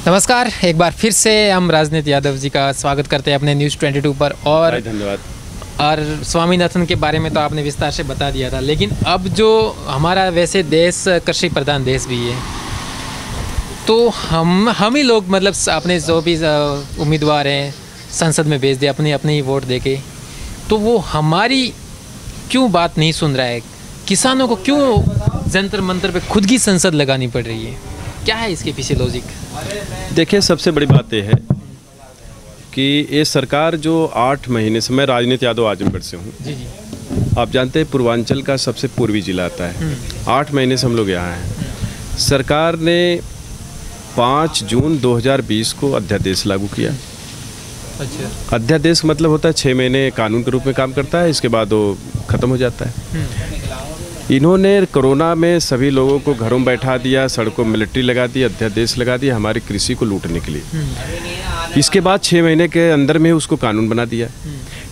नमस्कार, एक बार फिर से हम राजनीति यादव जी का स्वागत करते हैं अपने न्यूज़ 22 पर। और धन्यवाद। और स्वामीनाथन के बारे में तो आपने विस्तार से बता दिया था, लेकिन अब जो हमारा वैसे देश कृषि प्रधान देश भी है, तो हम ही लोग मतलब अपने जो भी उम्मीदवार हैं संसद में भेज दे अपने ही वोट देके, तो वो हमारी क्यों बात नहीं सुन रहा है? किसानों को क्यों जंतर मंतर पे खुद की संसद लगानी पड़ रही है? क्या है इसके पीछे लॉजिक? देखिए, सबसे बड़ी बात यह है कि ये सरकार जो 8 महीने से, मैं राजनीति यादव आजमगढ़ से हूँ। जी। आप जानते हैं पूर्वांचल का सबसे पूर्वी जिला आता है। 8 महीने से हम लोग यहाँ हैं। सरकार ने 5 जून 2020 को अध्यादेश लागू किया। अच्छा। अध्यादेश मतलब होता है 6 महीने कानून के रूप में काम करता है, इसके बाद वो ख़त्म हो जाता है। इन्होंने कोरोना में सभी लोगों को घरों में बैठा दिया, सड़कों में मिलिट्री लगा दी, अध्यादेश लगा दिया हमारी कृषि को लूटने के लिए। इसके बाद 6 महीने के अंदर में उसको कानून बना दिया।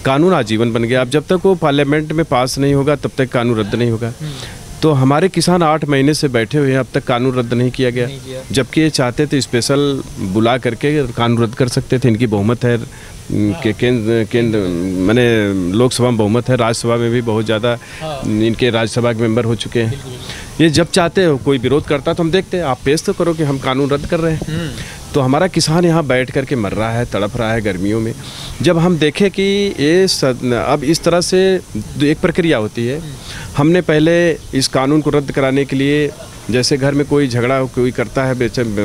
कानून आजीवन बन गया। अब जब तक वो पार्लियामेंट में पास नहीं होगा तब तक कानून रद्द नहीं होगा। तो हमारे किसान 8 महीने से बैठे हुए हैं, अब तक कानून रद्द नहीं किया गया। जबकि ये चाहते थे स्पेशल बुला करके कानून रद्द कर सकते थे। इनकी बहुमत है के केंद्र माने लोकसभा में बहुमत है, राज्यसभा में भी बहुत ज़्यादा इनके राज्यसभा के मेंबर हो चुके हैं। ये जब चाहते हो कोई विरोध करता तो हम देखते हैं, आप पेश तो करो कि हम कानून रद्द कर रहे हैं। तो हमारा किसान यहाँ बैठ करके मर रहा है, तड़प रहा है गर्मियों में। जब हम देखें कि ये अब इस तरह से एक प्रक्रिया होती है। हमने पहले इस कानून को रद्द कराने के लिए, जैसे घर में कोई झगड़ा कोई करता है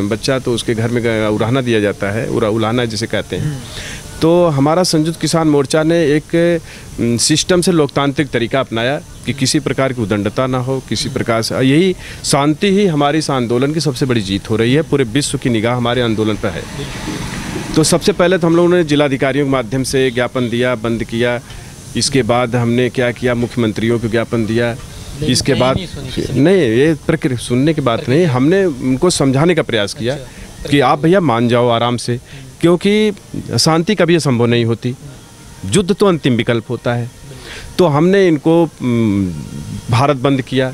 बच्चा, तो उसके घर में उलाहना दिया जाता है, उलाहना जिसे कहते हैं। तो हमारा संयुक्त किसान मोर्चा ने एक सिस्टम से लोकतांत्रिक तरीका अपनाया कि किसी प्रकार की उदंडता ना हो, किसी प्रकार से यही शांति ही हमारी इस आंदोलन की सबसे बड़ी जीत हो रही है। पूरे विश्व की निगाह हमारे आंदोलन पर है। तो सबसे पहले तो हम लोगों ने जिलाधिकारियों के माध्यम से ज्ञापन दिया, बंद किया। इसके बाद हमने क्या किया, मुख्यमंत्रियों को ज्ञापन दिया। इसके बाद नहीं, ये प्रक्रिया सुनने की बात नहीं, हमने उनको समझाने का प्रयास किया कि आप भैया मान जाओ आराम से, क्योंकि शांति कभी असंभव नहीं होती, युद्ध तो अंतिम विकल्प होता है। तो हमने इनको भारत बंद किया।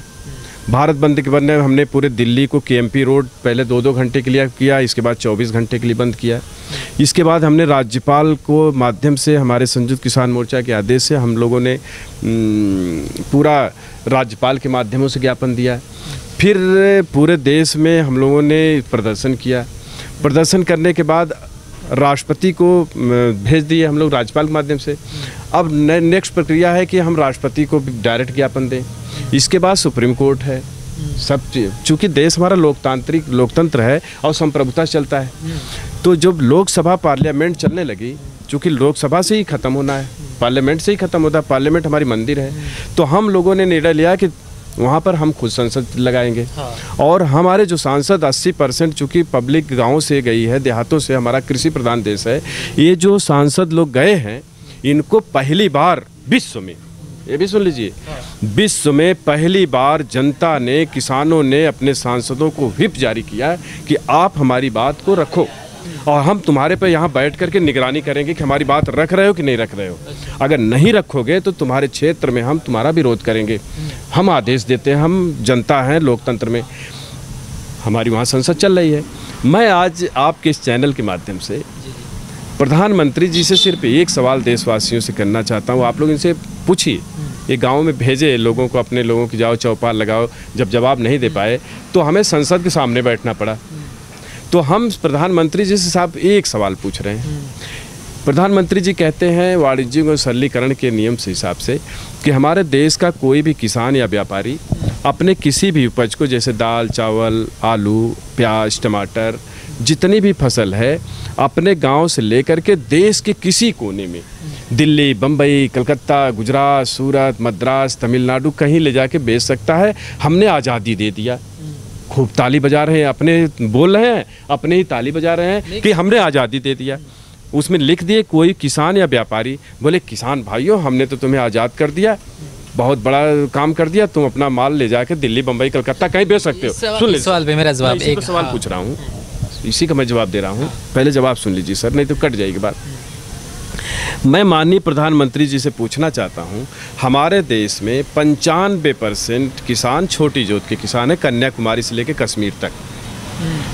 भारत बंद के बाद हमने पूरे दिल्ली को केएमपी रोड पहले 2-2 घंटे के लिए किया, इसके बाद 24 घंटे के लिए बंद किया। इसके बाद हमने राज्यपाल को माध्यम से, हमारे संयुक्त किसान मोर्चा के आदेश से हम लोगों ने पूरा राज्यपाल के माध्यमों से ज्ञापन दिया। फिर पूरे देश में हम लोगों ने प्रदर्शन किया। प्रदर्शन करने के बाद राष्ट्रपति को भेज दिए हम लोग राज्यपाल के माध्यम से। अब नेक्स्ट प्रक्रिया है कि हम राष्ट्रपति को डायरेक्ट ज्ञापन दें। इसके बाद सुप्रीम कोर्ट है। सब चूँकि देश हमारा लोकतंत्र है और संप्रभुता चलता है, तो जब लोकसभा पार्लियामेंट चलने लगी, चूँकि लोकसभा से ही ख़त्म होना है, पार्लियामेंट से ही ख़त्म होता है, पार्लियामेंट हमारी मंदिर है, तो हम लोगों ने निर्णय लिया कि वहाँ पर हम खुद संसद लगाएंगे। और हमारे जो सांसद 80% चूँकि पब्लिक गाँव से गई है, देहातों से, हमारा कृषि प्रधान देश है, ये जो सांसद लोग गए हैं, इनको पहली बार विश्व में, ये भी सुन लीजिए, विश्व में पहली बार जनता ने, किसानों ने अपने सांसदों को व्हिप जारी किया कि आप हमारी बात को रखो और हम तुम्हारे पे यहाँ बैठ करके निगरानी करेंगे कि हमारी बात रख रहे हो कि नहीं रख रहे हो। अगर नहीं रखोगे तो तुम्हारे क्षेत्र में हम तुम्हारा विरोध करेंगे। हम आदेश देते हैं, हम जनता हैं लोकतंत्र में, हमारी वहाँ संसद चल रही है। मैं आज आपके इस चैनल के माध्यम से प्रधानमंत्री जी से सिर्फ एक सवाल देशवासियों से करना चाहता हूँ। आप लोग इनसे पूछिए, ये गांव में भेजे लोगों को, अपने लोगों की जाओ चौपाल लगाओ। जब जवाब नहीं दे पाए तो हमें संसद के सामने बैठना पड़ा। तो हम प्रधानमंत्री जी से साहब एक सवाल पूछ रहे हैं। प्रधानमंत्री जी कहते हैं वाणिज्य और सरलीकरण के नियम से हिसाब से कि हमारे देश का कोई भी किसान या व्यापारी अपने किसी भी उपज को, जैसे दाल, चावल, आलू, प्याज, टमाटर, जितनी भी फसल है, अपने गांव से लेकर के देश के किसी कोने में, दिल्ली, बम्बई, कलकत्ता, गुजरात, सूरत, मद्रास, तमिलनाडु, कहीं ले जाके बेच सकता है। हमने आज़ादी दे दिया। खूब ताली बजा रहे हैं, अपने बोल रहे हैं, अपने ही ताली बजा रहे हैं कि हमने आज़ादी दे दिया। उसमें लिख दिए कोई किसान या व्यापारी, बोले किसान भाइयों, हमने तो तुम्हें आज़ाद कर दिया, बहुत बड़ा काम कर दिया, तुम अपना माल ले जाके दिल्ली, बम्बई, कलकत्ता कहीं बेच सकते हो। सुन लीजिए सवाल पे मेरा जवाब, एक सवाल पूछ रहा हूँ, इसी का मैं जवाब दे रहा हूँ। पहले जवाब सुन लीजिए सर, नहीं तो कट जाएगी बात। मैं माननीय प्रधानमंत्री जी से पूछना चाहता हूं, हमारे देश में 95% किसान छोटी जोत के किसान हैं, कन्याकुमारी से लेकर कश्मीर तक।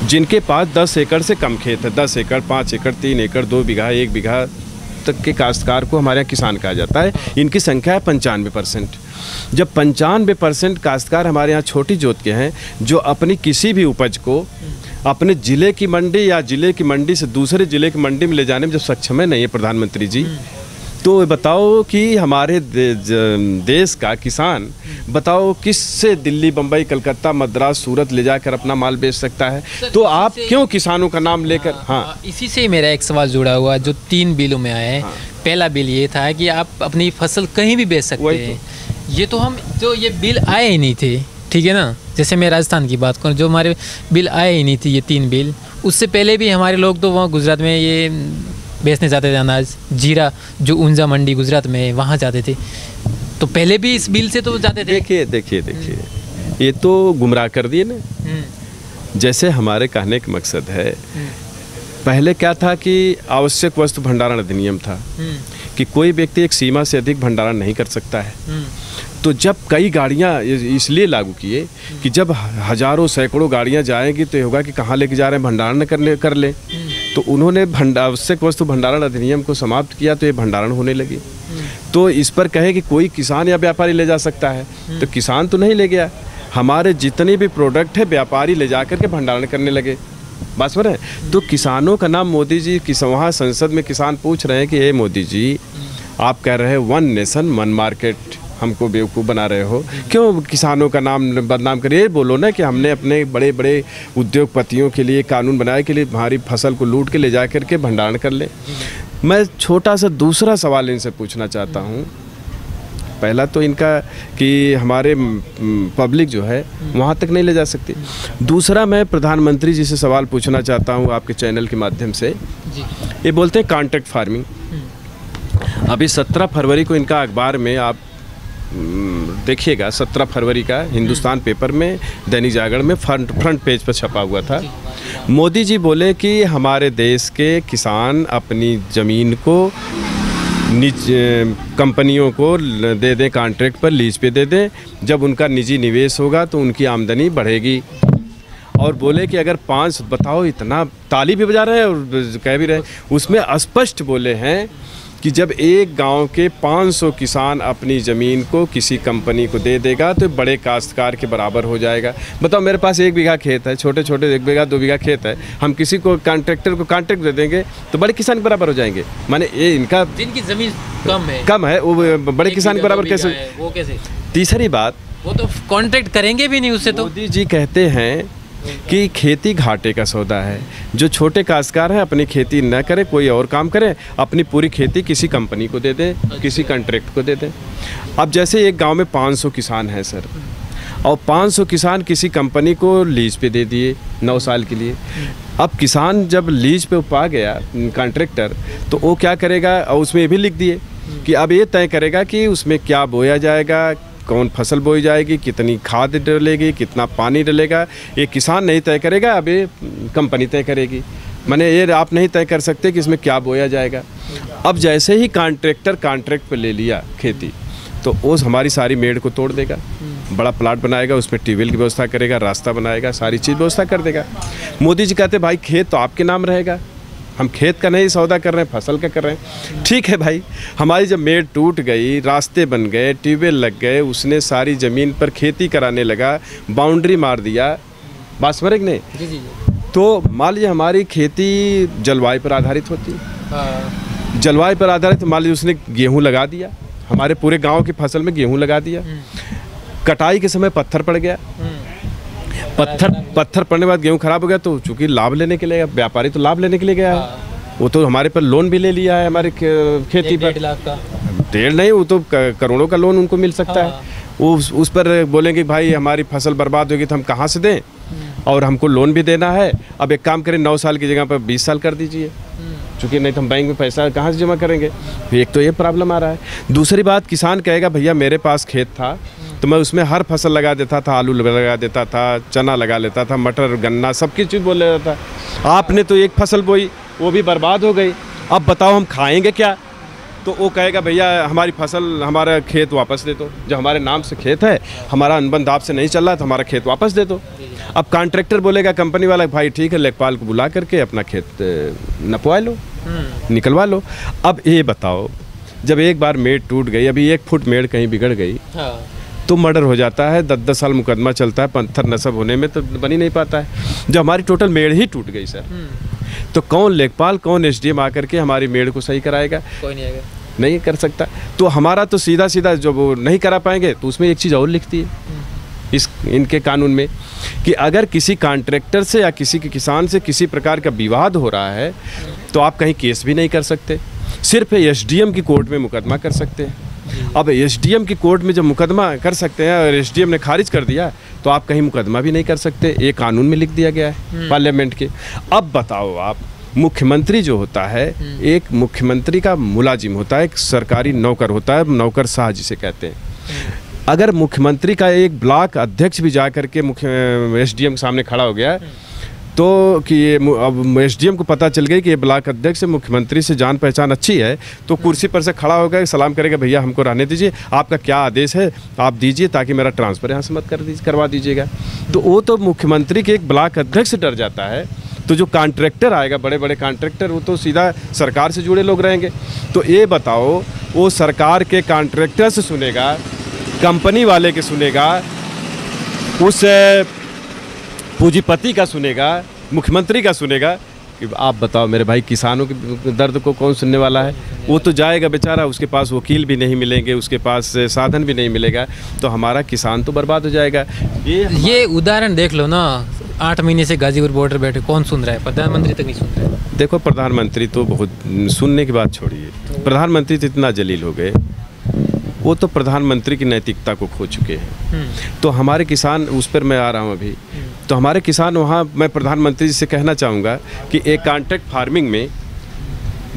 जिनके पास 10 एकड़ से कम खेत है, 10 एकड़, 5 एकड़, 3 एकड़, 2 बीघा, 1 बीघा तक के काश्तकार को हमारे यहाँ किसान कहा जाता है। इनकी संख्या है 95%। जब 95% काश्तकार हमारे यहाँ छोटी जोत के हैं, जो अपनी किसी भी उपज को अपने ज़िले की मंडी या ज़िले की मंडी से दूसरे ज़िले की मंडी में ले जाने में जब सक्षम है नहीं है प्रधानमंत्री जी, तो बताओ कि हमारे देश का किसान बताओ किससे दिल्ली, बम्बई, कलकत्ता, मद्रास, सूरत ले जाकर अपना माल बेच सकता है? तो आप क्यों किसानों का नाम लेकर? हाँ, इसी से मेरा एक सवाल जुड़ा हुआ जो 3 बिलों में आया है। हाँ। पहला बिल ये था कि आप अपनी फसल कहीं भी बेच सकते हैं। ये तो हम जो ये बिल आए ही नहीं थे, ठीक है ना। जैसे मैं राजस्थान की बात करूँ, जो हमारे बिल आए ही नहीं थे ये 3 बिल, उससे पहले भी हमारे लोग तो वहाँ गुजरात में ये बेचने जाते थे अनाज, जीरा जो ऊंजा मंडी गुजरात में है वहाँ जाते थे। तो पहले भी इस बिल से तो जाते थे। देखिए ये तो गुमराह कर दिए ना। जैसे हमारे कहने का मकसद है, पहले क्या था कि आवश्यक वस्तु भंडारण अधिनियम था कि कोई व्यक्ति एक सीमा से अधिक भंडारण नहीं कर सकता है। तो जब कई गाड़ियाँ इसलिए लागू किए कि जब हजारों सैकड़ों गाड़ियाँ जाएंगी तो ये होगा कि कहाँ लेके जा रहे हैं, भंडारण कर ले। तो उन्होंने आवश्यक वस्तु भंडारण अधिनियम को समाप्त किया, तो ये भंडारण होने लगी। तो इस पर कहे कि कोई किसान या व्यापारी ले जा सकता है, तो किसान तो नहीं ले गया। हमारे जितने भी प्रोडक्ट है व्यापारी ले जा करके भंडारण करने लगे। बात समझ रहे हैं? तो किसानों का नाम मोदी जी, वहाँ संसद में किसान पूछ रहे हैं कि मोदी जी, आप कह रहे हैं 1 नेशन 1 मार्केट, हमको बेवकूफ़ बना रहे हो, क्यों किसानों का नाम बदनाम करिए? बोलो ना कि हमने अपने बड़े बड़े उद्योगपतियों के लिए कानून बनाए के लिए हमारी फसल को लूट के ले जा करके भंडारण कर ले। मैं छोटा सा दूसरा सवाल इनसे पूछना चाहता हूँ। पहला तो इनका कि हमारे पब्लिक जो है वहाँ तक नहीं ले जा सकती। दूसरा, मैं प्रधानमंत्री जी से सवाल पूछना चाहता हूँ आपके चैनल के माध्यम से। ये बोलते हैं कॉन्ट्रैक्ट फार्मिंग। अभी 17 फरवरी को इनका अखबार में आप देखिएगा, 17 फरवरी का हिंदुस्तान पेपर में, दैनिक जागरण में फ्रंट पेज पर छपा हुआ था। मोदी जी बोले कि हमारे देश के किसान अपनी ज़मीन को कंपनियों को दे दें, कॉन्ट्रैक्ट पर लीज पे दे दें। जब उनका निजी निवेश होगा तो उनकी आमदनी बढ़ेगी। और बोले कि अगर 5, बताओ, इतना ताली भी बजा रहे हैं और कह भी रहे हैं, उसमें स्पष्ट बोले हैं कि जब एक गांव के 500 किसान अपनी ज़मीन को किसी कंपनी को दे देगा तो बड़े काश्तकार के बराबर हो जाएगा। बताओ, मेरे पास 1 बीघा खेत है, छोटे छोटे 1 बीघा 2 बीघा खेत है, हम किसी को कॉन्ट्रैक्टर को कॉन्ट्रैक्ट दे देंगे तो बड़े किसान के बराबर हो जाएंगे। माने ये इनका, जिनकी ज़मीन कम है वो बड़े किसान के बराबर कैसे? वो कैसे? तीसरी बात, वो तो कॉन्ट्रैक्ट करेंगे भी नहीं उससे। तो मोदी जी कहते हैं कि खेती घाटे का सौदा है। जो छोटे काश्तकार हैं अपनी खेती न करें, कोई और काम करें, अपनी पूरी खेती किसी कंपनी को दे दें, किसी कॉन्ट्रैक्ट को दे दें। अब जैसे एक गांव में 500 किसान हैं सर, और 500 किसान किसी कंपनी को लीज पे दे दिए 9 साल के लिए। अब किसान जब लीज पे पा गया कॉन्ट्रैक्टर, तो वो क्या करेगा, और उसमें ये भी लिख दिए कि अब ये तय करेगा कि उसमें क्या बोया जाएगा, कौन फसल बोई जाएगी, कितनी खाद डलेगी, कितना पानी डलेगा। ये किसान नहीं तय करेगा, अब ये कंपनी तय करेगी। माने ये आप नहीं तय कर सकते कि इसमें क्या बोया जाएगा। अब जैसे ही कॉन्ट्रैक्टर कॉन्ट्रैक्ट पे ले लिया खेती, तो वो हमारी सारी मेड़ को तोड़ देगा, बड़ा प्लाट बनाएगा, उसमें ट्यूबवेल की व्यवस्था करेगा, रास्ता बनाएगा, सारी चीज़ व्यवस्था कर देगा। मोदी जी कहते भाई खेत तो आपके नाम रहेगा, हम खेत का नहीं सौदा कर रहे हैं, फसल का कर रहे हैं। ठीक है भाई, हमारी जब मेड़ टूट गई, रास्ते बन गए, ट्यूबवेल लग गए, उसने सारी ज़मीन पर खेती कराने लगा, बाउंड्री मार दिया, बात समझ नहीं? जी जी। तो मान लीजिए हमारी खेती जलवायु पर आधारित होती है। जलवायु पर आधारित, मान लीजिए उसने गेहूँ लगा दिया, हमारे पूरे गाँव की फसल में गेहूँ लगा दिया, कटाई के समय पत्थर पड़ गया, पत्थर पड़ने के बाद गेहूँ खराब हो गया, तो चूंकि लाभ लेने के लिए, व्यापारी तो लाभ लेने के लिए गया है, वो तो हमारे पर लोन भी ले लिया है हमारे खेती पर, 1.5 लाख का, 1.5 नहीं, वो तो करोड़ों का लोन उनको मिल सकता है। वो उस पर बोलेंगे भाई हमारी फसल बर्बाद होगी तो हम कहाँ से दें, और हमको लोन भी देना है। अब एक काम करें, 9 साल की जगह पर 20 साल कर दीजिए, चूँकि नहीं तो हम बैंक में पैसा कहाँ से जमा करेंगे। एक तो ये प्रॉब्लम आ रहा है। दूसरी बात, किसान कहेगा भैया मेरे पास खेत था तो मैं उसमें हर फसल लगा देता था, आलू लगा देता था, चना लगा लेता था, मटर, गन्ना, सबकी चीज़ बोल लेता था। आपने तो एक फसल बोई, वो भी बर्बाद हो गई। अब बताओ हम खाएंगे क्या? तो वो कहेगा भैया हमारी फसल, हमारा खेत वापस दे दो, जो हमारे नाम से खेत है, हमारा अनुबंध आपसे नहीं चल रहा तो हमारा खेत वापस दे दो। अब कॉन्ट्रैक्टर बोलेगा कंपनी वाला, भाई ठीक है, लेखपाल को बुला करके अपना खेत नपवा लो, निकलवा लो। अब ये बताओ, जब एक बार मेड़ टूट गई, अभी 1 फुट मेड़ कहीं बिगड़ गई तो मर्डर हो जाता है, 10-10 साल मुकदमा चलता है, पत्थर नस्ब होने में तो बन ही नहीं पाता है। जब हमारी टोटल मेड़ ही टूट गई सर, तो कौन लेखपाल, कौन एसडीएम आकर के हमारी मेड़ को सही कराएगा? कोई नहीं आएगा, नहीं कर सकता। तो हमारा तो सीधा सीधा जो वो नहीं करा पाएंगे, तो उसमें एक चीज़ और लिखती है इनके कानून में कि अगर किसी कॉन्ट्रैक्टर से या किसी के किसान से किसी प्रकार का विवाद हो रहा है तो आप कहीं केस भी नहीं कर सकते, सिर्फ एसडीएम की कोर्ट में मुकदमा कर सकते हैं। अब एसडीएम की कोर्ट में जब मुकदमा कर सकते हैं और एसडीएम ने खारिज कर दिया तो आप कहीं मुकदमा भी नहीं कर सकते, ये कानून में लिख दिया गया है पार्लियामेंट के। अब बताओ आप, मुख्यमंत्री जो होता है, एक मुख्यमंत्री का मुलाजिम होता है, एक सरकारी नौकर होता है, नौकरशाह जिसे कहते हैं। अगर मुख्यमंत्री का एक ब्लॉक अध्यक्ष भी जा करके एसडीएम के सामने खड़ा हो गया तो कि ये अब एसडीएम को पता चल गई कि ये ब्लॉक अध्यक्ष से मुख्यमंत्री से जान पहचान अच्छी है, तो कुर्सी पर से खड़ा होकर सलाम करेगा, भैया हमको रहने दीजिए, आपका क्या आदेश है आप दीजिए ताकि मेरा ट्रांसफ़र यहाँ से मत करवा दीजिएगा। तो वो तो मुख्यमंत्री के एक ब्लॉक अध्यक्ष से डर जाता है। तो जो कॉन्ट्रैक्टर आएगा, बड़े बड़े कॉन्ट्रैक्टर, वो तो सीधा सरकार से जुड़े लोग रहेंगे। तो ये बताओ, वो सरकार के कॉन्ट्रैक्टर से सुनेगा, कंपनी वाले के सुनेगा, उस पूंजीपति का सुनेगा, मुख्यमंत्री का सुनेगा? कि आप बताओ मेरे भाई, किसानों के दर्द को कौन सुनने वाला है? वो तो जाएगा बेचारा, उसके पास वकील भी नहीं मिलेंगे, उसके पास साधन भी नहीं मिलेगा, तो हमारा किसान तो बर्बाद हो जाएगा। ये उदाहरण देख लो ना, 8 महीने से गाजीपुर बॉर्डर बैठे, कौन सुन रहा है? प्रधानमंत्री तक नहीं सुन रहा है। देखो, प्रधानमंत्री तो बहुत, सुनने की बात छोड़िए, प्रधानमंत्री तो इतना जलील हो गए, वो तो प्रधानमंत्री की नैतिकता को खो चुके हैं। तो हमारे किसान, उस पर मैं आ रहा हूँ अभी, तो हमारे किसान वहाँ, मैं प्रधानमंत्री जी से कहना चाहूँगा कि एक कॉन्ट्रैक्ट फार्मिंग में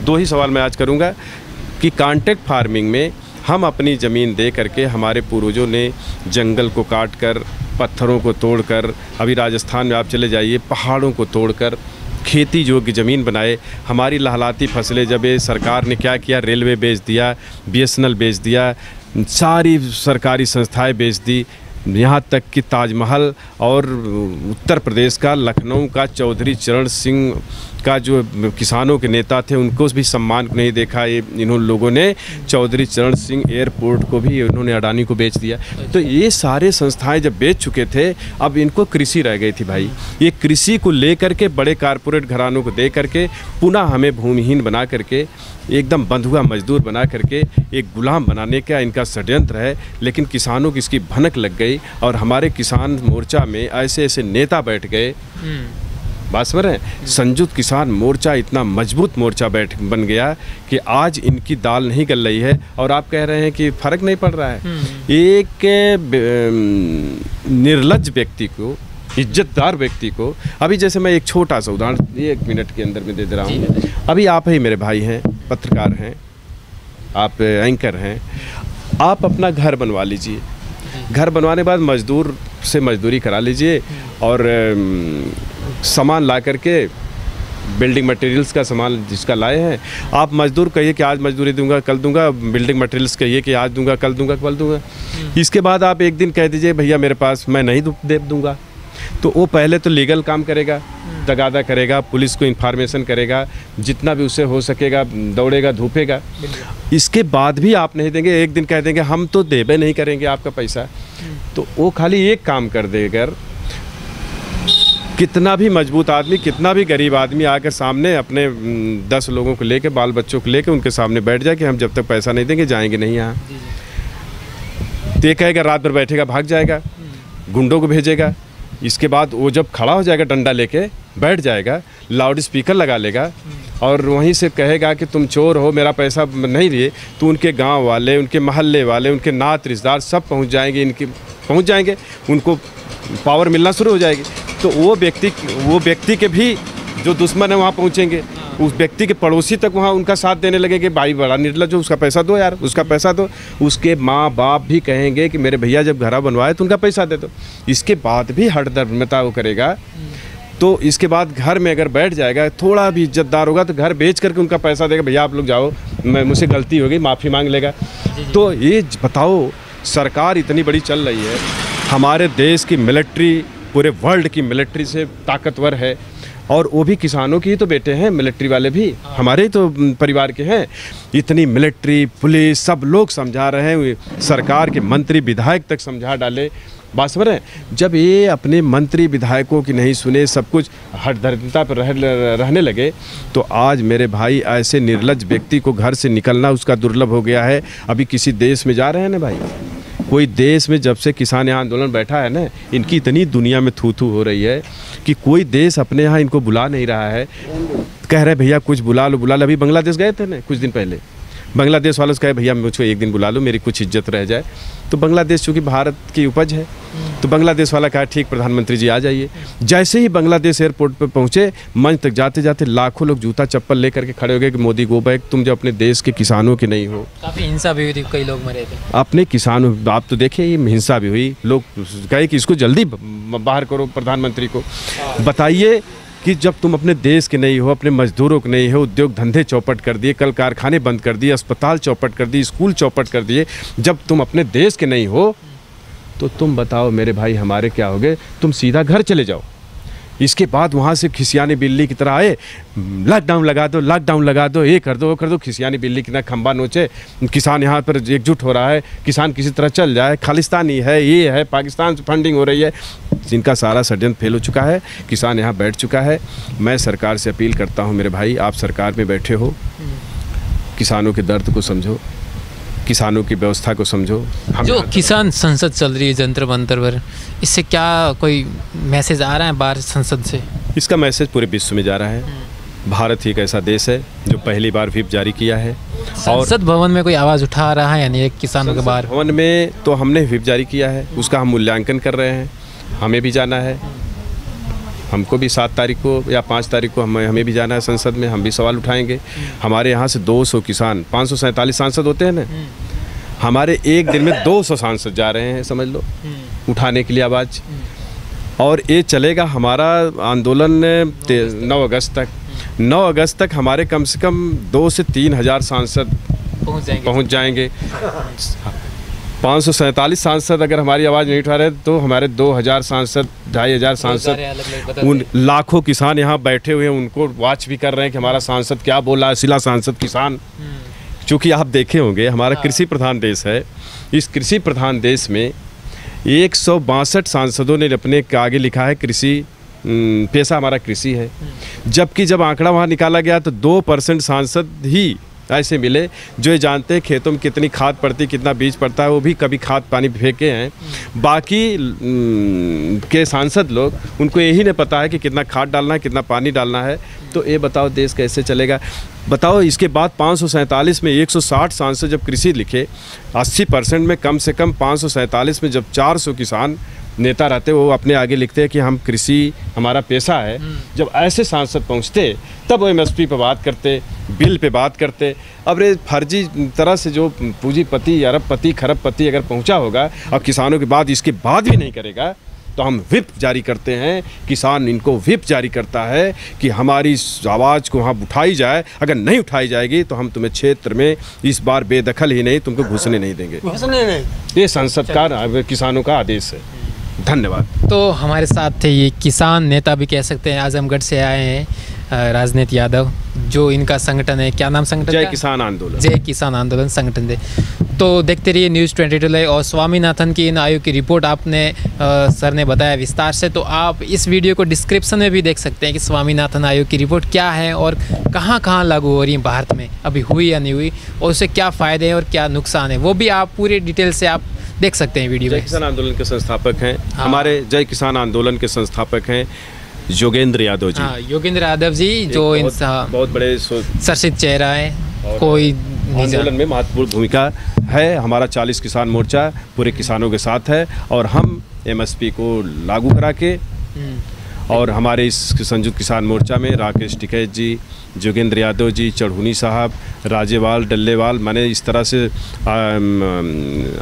2 ही सवाल मैं आज करूँगा कि कॉन्ट्रैक्ट फार्मिंग में हम अपनी ज़मीन दे करके, हमारे पूर्वजों ने जंगल को काट कर, पत्थरों को तोड़ कर, अभी राजस्थान में आप चले जाइए, पहाड़ों को तोड़ कर खेती योग्य ज़मीन बनाए। हमारी लहलाती फसलें, जब ये सरकार ने क्या किया, रेलवे बेच दिया, बीएसएनएल बेच दिया, सारी सरकारी संस्थाएं बेच दी, यहाँ तक कि ताजमहल और उत्तर प्रदेश का, लखनऊ का चौधरी चरण सिंह का जो किसानों के नेता थे, उनको भी सम्मान नहीं देखा। ये इन्होंने लोगों ने चौधरी चरण सिंह एयरपोर्ट को भी इन्होंने अडानी को बेच दिया। तो ये सारे संस्थाएं जब बेच चुके थे, अब इनको कृषि रह गई थी भाई। ये कृषि को लेकर के बड़े कारपोरेट घरानों को दे करके पुनः हमें भूमिहीन बना करके, एकदम बंधुआ मजदूर बना करके एक गुलाम बनाने का इनका षड्यंत्र है। लेकिन किसानों की इसकी भनक लग गई और हमारे किसान मोर्चा में ऐसे ऐसे नेता बैठ गए, बात समझ रहे हैं, संयुक्त किसान मोर्चा इतना मजबूत मोर्चा बन गया कि आज इनकी दाल नहीं गल रही है। और आप कह रहे हैं कि फ़र्क नहीं पड़ रहा है। एक निर्लज्ज व्यक्ति को, इज्जतदार व्यक्ति को, अभी जैसे मैं एक छोटा सा उदाहरण 1 मिनट के अंदर में दे रहा हूँ। अभी आप ही मेरे भाई हैं, पत्रकार हैं, आप एंकर हैं, आप अपना घर बनवा लीजिए, घर बनवाने के बाद मजदूर से मजदूरी करा लीजिए और सामान ला करके, बिल्डिंग मटेरियल्स का सामान जिसका लाए हैं, आप मजदूर कहिए कि आज मजदूरी दूंगा, कल दूंगा, बिल्डिंग मटेरियल्स कहिए कि आज दूंगा, कल दूंगा, कल दूंगा। इसके बाद आप एक दिन कह दीजिए भैया मेरे पास, मैं नहीं दे दूंगा, तो वो पहले तो लीगल काम करेगा, तगादा करेगा, पुलिस को इन्फॉर्मेशन करेगा, जितना भी उसे हो सकेगा दौड़ेगा धूपेगा। इसके बाद भी आप नहीं देंगे, एक दिन कह देंगे हम तो देबे नहीं करेंगे आपका पैसा। तो वो खाली एक काम कर देकर, कितना भी मजबूत आदमी, कितना भी गरीब आदमी आकर सामने अपने 10 लोगों को लेकर, बाल बच्चों को लेकर उनके सामने बैठ जाए कि हम जब तक पैसा नहीं देंगे जाएंगे नहीं यहाँ। तो ये कहेगा, रात भर बैठेगा, भाग जाएगा, गुंडों को भेजेगा। इसके बाद वो जब खड़ा हो जाएगा, डंडा लेके बैठ जाएगा, लाउड स्पीकर लगा लेगा और वहीं से कहेगा कि तुम चोर हो, मेरा पैसा नहीं लिए। तो उनके गांव वाले, उनके मोहल्ले वाले, उनके नात रिश्तेदार सब पहुंच जाएंगे, उनको पावर मिलना शुरू हो जाएगी। तो वो व्यक्ति के भी जो दुश्मन है वहाँ पहुँचेंगे, उस व्यक्ति के पड़ोसी तक वहाँ उनका साथ देने लगेंगे, भाई बड़ा निर्लज्ज हो, उसका पैसा दो यार, उसका पैसा दो। उसके माँ बाप भी कहेंगे कि मेरे भैया जब घर बनवाए तो उनका पैसा दे दो। इसके बाद भी हठधर्मिता वो करेगा तो इसके बाद घर में अगर बैठ जाएगा, थोड़ा भी इज्जतदार होगा तो घर बेच करके उनका पैसा देगा, भैया आप लोग जाओ, मैं मुझसे गलती हो गई, माफ़ी मांग लेगा। तो ये बताओ, सरकार इतनी बड़ी चल रही है, हमारे देश की मिलिट्री पूरे वर्ल्ड की मिलिट्री से ताकतवर है, और वो भी किसानों की ही तो बेटे हैं, मिलिट्री वाले भी हमारे ही तो परिवार के हैं। इतनी मिलिट्री, पुलिस, सब लोग समझा रहे हैं, सरकार के मंत्री विधायक तक समझा डाले। बात समझ रहे हैं? जब ये अपने मंत्री विधायकों की नहीं सुने, सब कुछ हठधर्मिता पर रहने लगे, तो आज मेरे भाई ऐसे निर्लज्ज व्यक्ति को घर से निकलना उसका दुर्लभ हो गया है। अभी किसी देश में जा रहे हैं ना भाई, कोई देश में जब से किसान यहाँ आंदोलन बैठा है ना, इनकी इतनी दुनिया में थू थू हो रही है कि कोई देश अपने यहाँ इनको बुला नहीं रहा है। कह रहे भैया कुछ बुला लो, बुला लो। अभी बांग्लादेश गए थे ना कुछ दिन पहले, बांग्लादेश वालों से कहे भैया मुझको एक दिन बुला लो, मेरी कुछ इज्जत रह जाए। तो बांग्लादेश चूँकि भारत की उपज है, तो बांग्लादेश वाला कहा ठीक प्रधानमंत्री जी आ जाइए। जैसे ही बांग्लादेश एयरपोर्ट पर पहुँचे, मंच तक जाते जाते लाखों लोग जूता चप्पल लेकर के खड़े हो गए कि मोदी गो बैक, तुम जो अपने देश के किसानों के नहीं हो। काफ़ी हिंसा भी हुई थी, कई लोग मरे थे अपने किसानों, आप तो देखिए ये हिंसा भी हुई, लोग कहे कि इसको जल्दी बाहर करो प्रधानमंत्री को। बताइए कि जब तुम अपने देश के नहीं हो, अपने मजदूरों के नहीं हो, उद्योग धंधे चौपट कर दिए, कल कारखाने बंद कर दिए, अस्पताल चौपट कर दिए, स्कूल चौपट कर दिए, जब तुम अपने देश के नहीं हो, तो तुम बताओ मेरे भाई हमारे क्या हो गए? तुम सीधा घर चले जाओ। इसके बाद वहाँ से खिसियानी बिल्ली की तरह आए, लॉकडाउन लगा दो, लॉकडाउन लगा दो, ये कर दो, वो कर दो। खिसियानी बिल्ली की तरह खंबा नोचे, किसान यहाँ पर एकजुट हो रहा है, किसान किसी तरह चल जाए, खालिस्तानी है, ये है, पाकिस्तान से फंडिंग हो रही है। जिनका सारा षड्यंत्र फेल हो चुका है, किसान यहाँ बैठ चुका है। मैं सरकार से अपील करता हूँ मेरे भाई, आप सरकार में बैठे हो, किसानों के दर्द को समझो, किसानों की व्यवस्था को समझो। जो किसान संसद चल रही है जंतर मंतर पर, इससे क्या कोई मैसेज आ रहा है बाहर संसद से? इसका मैसेज पूरे विश्व में जा रहा है। भारत ही एक ऐसा देश है जो पहली बार व्हिप जारी किया है। और संसद भवन में कोई आवाज़ उठा रहा है यानी किसानों के बाहर? भवन में तो हमने व्हिप जारी किया है, उसका हम मूल्यांकन कर रहे हैं। हमें भी जाना है, हमको भी 7 तारीख को या 5 तारीख को हमें भी जाना है संसद में, हम भी सवाल उठाएंगे। हमारे यहाँ से 200 किसान, 547 सांसद होते हैं ना, हमारे एक दिन में 200 सांसद जा रहे हैं, समझ लो, उठाने के लिए आवाज़। और ये चलेगा हमारा आंदोलन 9 अगस्त तक। 9 अगस्त तक हमारे कम से कम 2 से 3 हज़ार सांसद पहुँच जाएंगे। 547 सांसद अगर हमारी आवाज़ नहीं उठा रहे तो हमारे 2000 सांसद, 2500 सांसद, उन लाखों किसान यहाँ बैठे हुए हैं, उनको वॉच भी कर रहे हैं कि हमारा सांसद क्या बोला है। सिला सांसद किसान, चूँकि आप देखे होंगे हमारा कृषि प्रधान देश है, इस कृषि प्रधान देश में 162 सांसदों ने अपने आगे लिखा है कृषि पेशा हमारा कृषि है। जबकि जब आंकड़ा वहाँ निकाला गया तो 2% सांसद ही ऐसे मिले जो ये जानते हैं खेतों में कितनी खाद पड़ती, कितना बीज पड़ता है, वो भी कभी खाद पानी फेंके हैं। बाकी के सांसद लोग, उनको यही नहीं पता है कि कितना खाद डालना है, कितना पानी डालना है। तो ये बताओ देश कैसे चलेगा? बताओ इसके बाद 547 में 160 सांसद जब कृषि लिखे, 80% में कम से कम 547 में जब 400 किसान नेता रहते, वो अपने आगे लिखते हैं कि हम कृषि हमारा पेशा है। जब ऐसे सांसद पहुंचते तब वो MSP पे बात करते, बिल पे बात करते। अब रे फर्जी तरह से जो पूंजीपति, अरबपति, खरबपति अगर पहुंचा होगा और किसानों के बाद इसके बाद भी नहीं करेगा, तो हम व्हिप जारी करते हैं। किसान इनको व्हिप जारी करता है कि हमारी आवाज़ को वहाँ उठाई जाए। अगर नहीं उठाई जाएगी तो हम तुम्हें क्षेत्र में इस बार बेदखल ही नहीं, तुमको घुसने नहीं देंगे। ये संसद का, किसानों का आदेश है। धन्यवाद। तो हमारे साथ थे ये किसान नेता भी कह सकते हैं, आजमगढ़ से आए हैं, राजनीति यादव, जो इनका संगठन है, क्या नाम संगठन? जय किसान आंदोलन। जय किसान आंदोलन संगठन दे। तो देखते रहिए न्यूज़ 22 लाइव। और स्वामीनाथन की इन आयोग की रिपोर्ट आपने सर ने बताया विस्तार से, तो आप इस वीडियो को डिस्क्रिप्शन में भी देख सकते हैं कि स्वामीनाथन आयोग की रिपोर्ट क्या है और कहाँ कहाँ लागू हो रही है भारत में, अभी हुई या नहीं हुई, और उससे क्या फ़ायदे हैं और क्या नुकसान है, वो भी आप पूरी डिटेल से आप देख सकते हैं वीडियो में। जय किसान आंदोलन के संस्थापक हैं, हमारे जय किसान आंदोलन के संस्थापक हैं योगेंद्र यादव जी। हाँ, योगेंद्र यादव जी, जो बहुत बड़े चर्चित चेहरा है, कोई आंदोलन में महत्वपूर्ण भूमिका है। हमारा 40 किसान मोर्चा पूरे किसानों के साथ है और हम MSP को लागू करा के और हमारे इस संयुक्त किसान मोर्चा में राकेश टिकैत जी, जोगेंद्र यादव जी, चढ़ूनी साहब, राजेवाल, डल्लेवाल, माने इस तरह से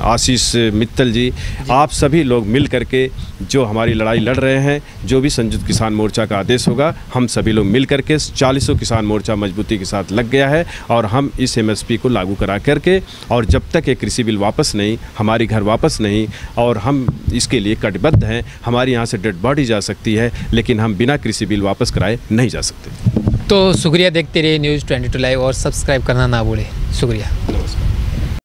आशीष मित्तल जी, आप सभी लोग मिल करके जो हमारी लड़ाई लड़ रहे हैं, जो भी संयुक्त किसान मोर्चा का आदेश होगा, हम सभी लोग मिल करके 40 किसान मोर्चा मजबूती के साथ लग गया है और हम इस MSP को लागू करा करके, और जब तक ये कृषि बिल वापस नहीं, हमारी घर वापस नहीं, और हम इसके लिए कटिबद्ध हैं। हमारी यहाँ से डेड बॉडी जा सकती है, लेकिन हम बिना कृषि बिल वापस कराए नहीं जा सकते। तो शुक्रिया, देखते रहिए न्यूज़ 22 लाइव और सब्सक्राइब करना ना भूलें। शुक्रिया। नमस्कार।